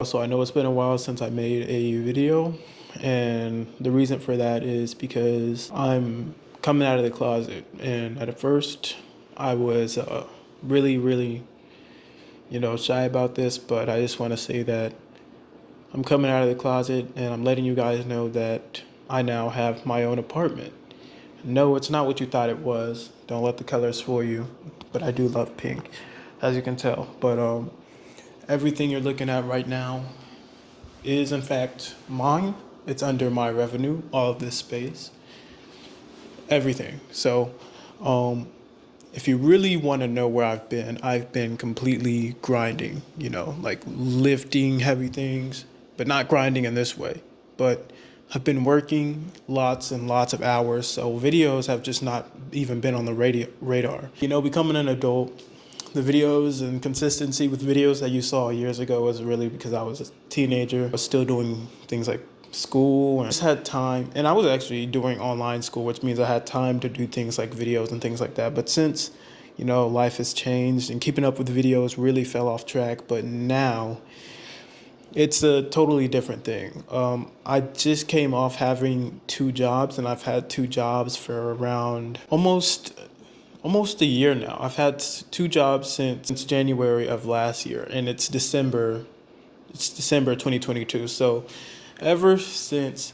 So I know it's been a while since I made a video, and the reason for that is because I'm coming out of the closet. And at first, I was really, shy about this, but I just want to say that I'm coming out of the closet and I'm letting you guys know that I now have my own apartment. No, it's not what you thought it was. Don't let the colors fool you, but I do love pink, as you can tell. But everything you're looking at right now is in fact mine. It's under my revenue, all of this space, everything. So, if you really want to know where I've been completely grinding, like lifting heavy things, but not grinding in this way. But I've been working lots and lots of hours, so videos have just not even been on the radar. Becoming an adult, the videos and consistency with videos that you saw years ago was really because I was a teenager. I was still doing things like school and I just had time. And I was actually doing online school, which means I had time to do things like videos and things like that. But since, life has changed and keeping up with videos really fell off track. But now it's a totally different thing. I just came off having two jobs, and I've had two jobs for around almost a year now. I've had two jobs since January of last year, and it's December 2022. So ever since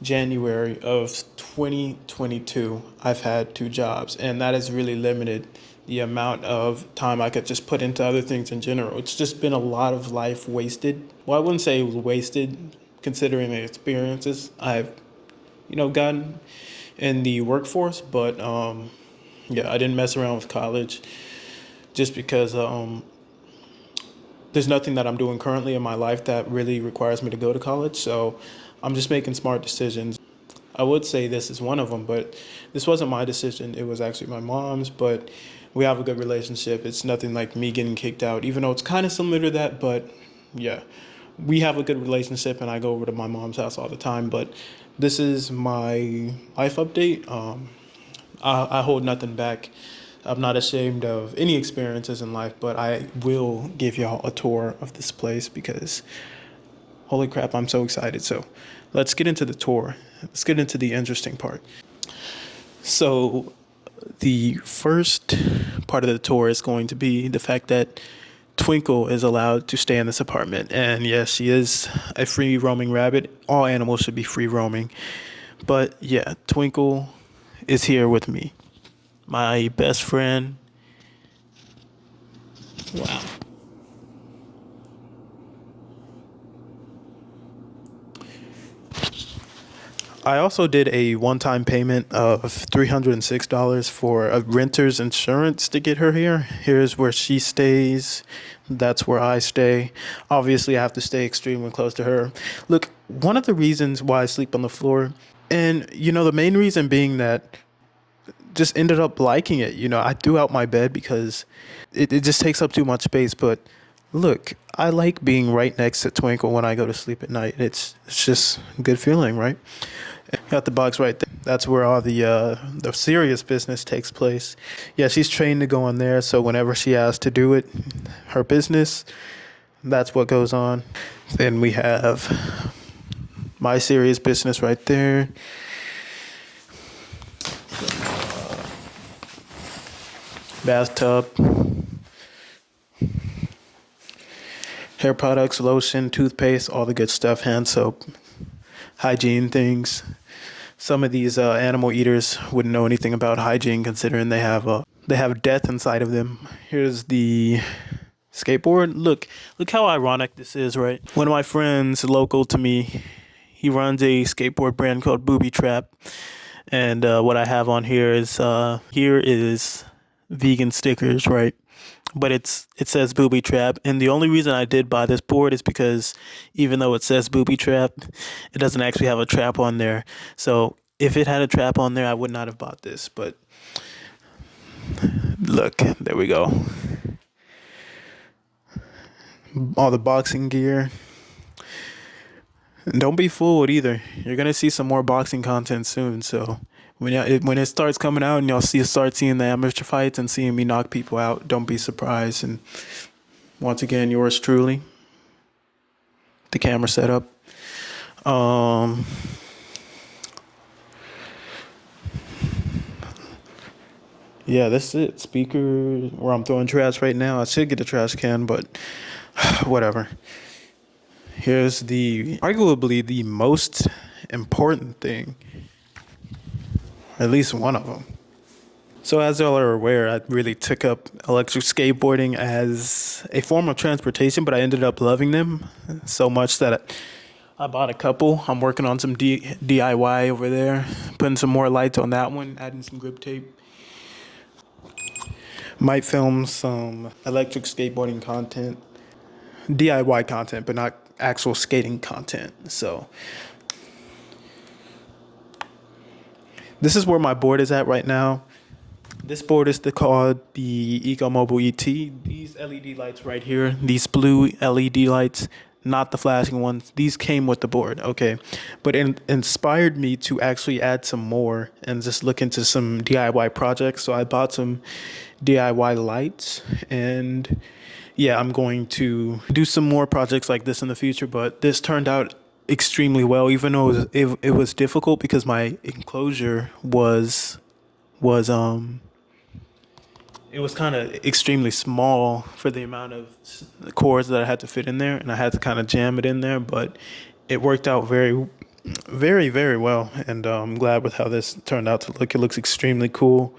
January of 2022, I've had two jobs, and that has really limited the amount of time I could just put into other things in general. It's just been a lot of life wasted. Well, I wouldn't say it was wasted considering the experiences I've, gotten in the workforce, but yeah, I didn't mess around with college just because there's nothing that I'm doing currently in my life that really requires me to go to college. So I'm just making smart decisions. I would say this is one of them, but this wasn't my decision. It was actually my mom's, but we have a good relationship. It's nothing like me getting kicked out, even though it's kind of similar to that. But yeah, we have a good relationship, and I go over to my mom's house all the time. But this is my life update. I hold nothing back. I'm not ashamed of any experiences in life, but I will give y'all a tour of this place because holy crap, I'm so excited. So let's get into the tour. Let's get into the interesting part. So the first part of the tour is going to be the fact that Twinkle is allowed to stay in this apartment. And yes, she is a free roaming rabbit. All animals should be free roaming. But yeah, Twinkle is here with me. My best friend. Wow. I also did a one-time payment of $306 for a renter's insurance to get her here. Here's where she stays. That's where I stay. Obviously, I have to stay extremely close to her. Look, one of the reasons why I sleep on the floor, and the main reason being that just ended up liking it. I threw out my bed because it just takes up too much space. But look, I like being right next to Twinkle when I go to sleep at night. It's just a good feeling, right? Got the box right there. That's where all the serious business takes place. Yeah, she's trained to go in there, so whenever she has to do it, her business, that's what goes on. Then we have my serious business right there. Bathtub, hair products, lotion, toothpaste, all the good stuff, hand soap, hygiene things. Some of these animal eaters wouldn't know anything about hygiene considering they have death inside of them. Here's the skateboard. Look how ironic this is, right? One of my friends local to me, he runs a skateboard brand called Booby Trap. And what I have on here is vegan stickers, right? But it says Booby Trap, and the only reason I did buy this board is because even though it says Booby Trap, it doesn't actually have a trap on there. So if it had a trap on there, I would not have bought this. But look, there we go. All the boxing gear. And don't be fooled either. You're gonna see some more boxing content soon. So when it starts coming out and y'all start seeing the amateur fights and seeing me knock people out, don't be surprised. And once again, yours truly, the camera setup. Um, yeah, that's it. Speaker where I'm throwing trash right now. I should get a trash can, but whatever. Here's the arguably the most important thing, at least one of them. So as y'all are aware, I really took up electric skateboarding as a form of transportation, but I ended up loving them so much that I bought a couple. I'm working on some DIY over there, putting some more lights on that one, adding some grip tape. Might film some electric skateboarding content, DIY content, but not actual skating content. So this is where my board is at right now. This board is called the EcoMobile ET. These LED lights right here, these blue LED lights, not the flashing ones. These came with the board, okay? But it inspired me to actually add some more and just look into some DIY projects. So I bought some DIY lights, and yeah, I'm going to do some more projects like this in the future, but this turned out extremely well, even though it was difficult because my enclosure was it was kind of extremely small for the amount of cords that I had to fit in there, and I had to kind of jam it in there, but it worked out very, very, very well, and I'm glad with how this turned out to look. It looks extremely cool.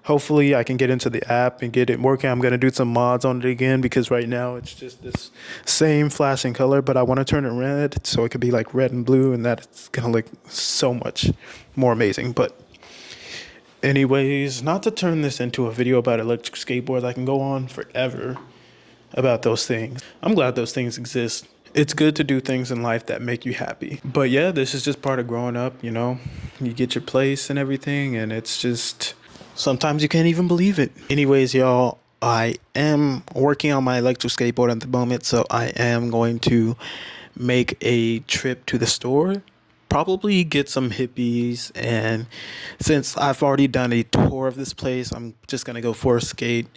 Hopefully I can get into the app and get it working. I'm going to do some mods on it again because right now it's just this same flashing color, but I want to turn it red so it could be like red and blue, and that's going to look so much more amazing. But anyways, not to turn this into a video about electric skateboards. I can go on forever about those things. I'm glad those things exist. It's good to do things in life that make you happy. But yeah, this is just part of growing up, you know. You get your place and everything, and it's just sometimes you can't even believe it. Anyways, y'all, I am working on my electric skateboard at the moment, so I am going to make a trip to the store, probably get some hippies, and since I've already done a tour of this place, I'm just gonna go for a skate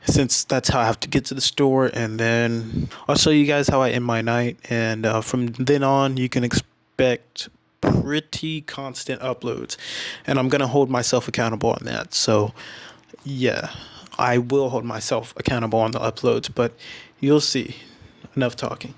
since that's how I have to get to the store, and then I'll show you guys how I end my night, and from then on you can expect pretty constant uploads, and I'm gonna hold myself accountable on that. So yeah, I will hold myself accountable on the uploads, but you'll see. Enough talking.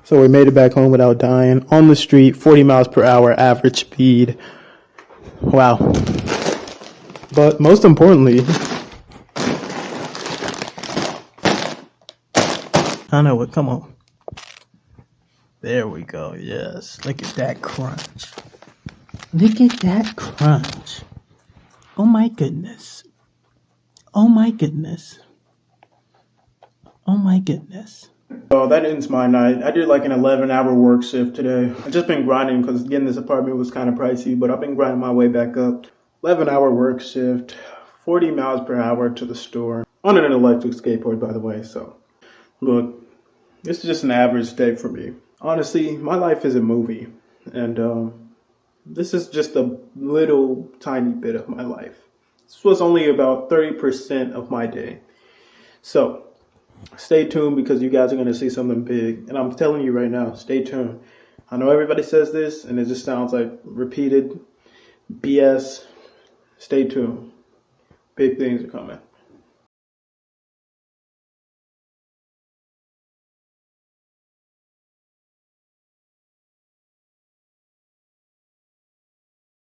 So we made it back home without dying. On the street, 40 miles per hour average speed. Wow. But most importantly, I know it, come on. There we go, yes. Look at that crunch. Look at that crunch. Oh my goodness. Oh my goodness. Oh my goodness. Oh, that ends my night. I did like an 11-hour work shift today. I've just been grinding because getting this apartment was kind of pricey, but I've been grinding my way back up. 11-hour work shift, 40 miles per hour to the store. On an electric skateboard, by the way, so. Look, this is just an average day for me. Honestly, my life is a movie, and this is just a little tiny bit of my life. This was only about 30% of my day. So, stay tuned because you guys are going to see something big. And I'm telling you right now, stay tuned. I know everybody says this and it just sounds like repeated BS. Stay tuned. Big things are coming.